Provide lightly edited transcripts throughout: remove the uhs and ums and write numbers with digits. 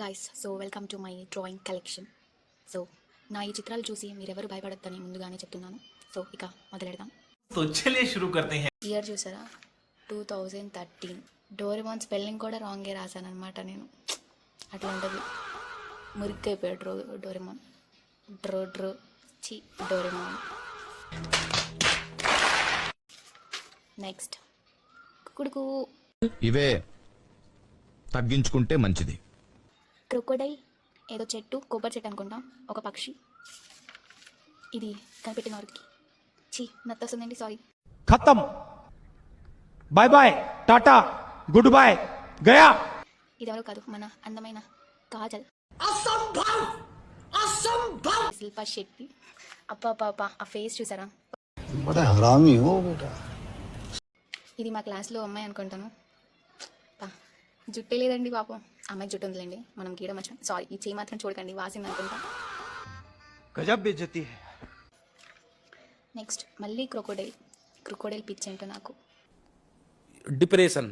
Guys, so welcome to my drawing collection. So నా ఈ చిత్రాలు చూసి మీరెవరు భయపడొద్దని ముందుగానే చెప్తున్నాను. సో ఇక మొదలెడదాం. तो चलिए शुरू करते हैं. ఇయర్ చూసారా, 2013. డోరెమాన్ స్పెల్లింగ్ కూడా రాంగే రాశాను అనమాట నేను. అట్లా ఉంటుంది, మురిక్కైపోయాడు డోరెమాన్. డోరెమాన్. నెక్స్ట్ కుడుకు ఇవే తగ్గించుకుంటే మంచిది. క్రొకోడైల్, ఏదో చెట్టు, కొబ్బరి చెట్టు అనుకుంటాం, ఒక పక్షి. ఇది కనిపెట్టిన వారికి నత్తొస్తుందండి, సారీ. खत्म, bye bye, tata, goodbye, गया. ఇది ఎవరో కాదు, మన అందమైన కాజల్. శిల్పా శెట్టి. అప్ప ఆ ఫేస్ చూసారా? ఇది మా క్లాస్లో అమ్మాయి అనుకుంటాను. జుట్టే లేదండి పాపం, అమ్మాయి జుట్టు ఉందిలేండి, మనం గీడ మచ్చ. సారీ, ఈ చేయి మాత్రం చూడకండి, వాసింది అనుకుంటా. गजब बेइज्जती है. నెక్స్ట్ మళ్ళీ క్రొకోడైల్ పిచ్ ఏంటో నాకు. డిప్రెషన్.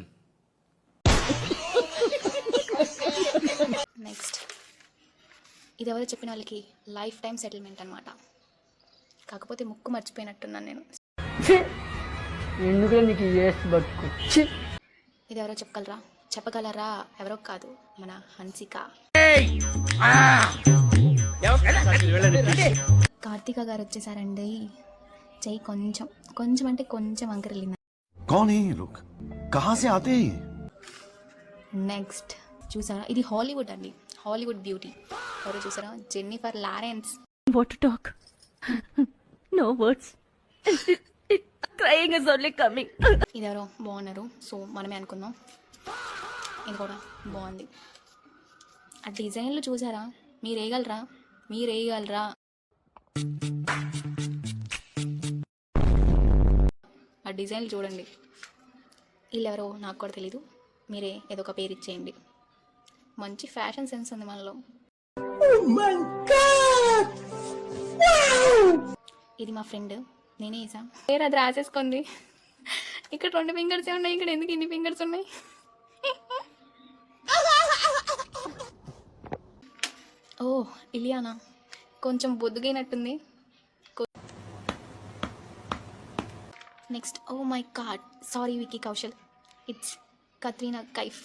నెక్స్ట్ ఇది ఎవరో చెప్పిన వాళ్ళకి లైఫ్ టైం సెటిల్మెంట్ అనమాట. కాకపోతే ముక్కు మర్చిపోయినట్టున్నాను నేను. ఎందుకు నీకు బతుకు. ఇది ఎవరో చెప్పగలరా? ఎవరో కాదు, మన హన్సిక. కార్తీక గారు వచ్చేసారండి. చెయ్యి కొంచెం అంటే కొంచెం వంకరలింది. कौन है ये लोग, कहाँ से आते हैं ये? నెక్స్ట్ చూసారా, ఇది హాలీవుడ్ అండి, హాలీవుడ్ బ్యూటీ. ఎవరో చూసారా? Jennifer Lawrence. What to talk? No words. Crying is only coming. ఇది ఎవరో బాగున్నారు, సో మనమే అనుకుందాం. ఇది కూడా బాగుంది. ఆ డిజైన్లు చూసారా? మీరు వేయగలరా? ఆ డిజైన్లు చూడండి. వీళ్ళెవరో నాకు కూడా తెలీదు, మీరే ఏదో ఒక పేరు ఇచ్చేయండి. మంచి ఫ్యాషన్ సెన్స్ ఉంది మనలో. ఇది మా ఫ్రెండ్, నేనే వేసా. పేరు అది రాసేసుకుంది. ఇక్కడ 2 ఫింగర్స్ ఉన్నాయి, ఇక్కడ ఎందుకు ఇన్ని ఫింగర్స్ ఉన్నాయి? ఓ ఇలియానా, కొంచెం బొద్దుగైనట్టుంది. Next, oh my god, sorry Vicky Kaushal, it's Katrina Kaif.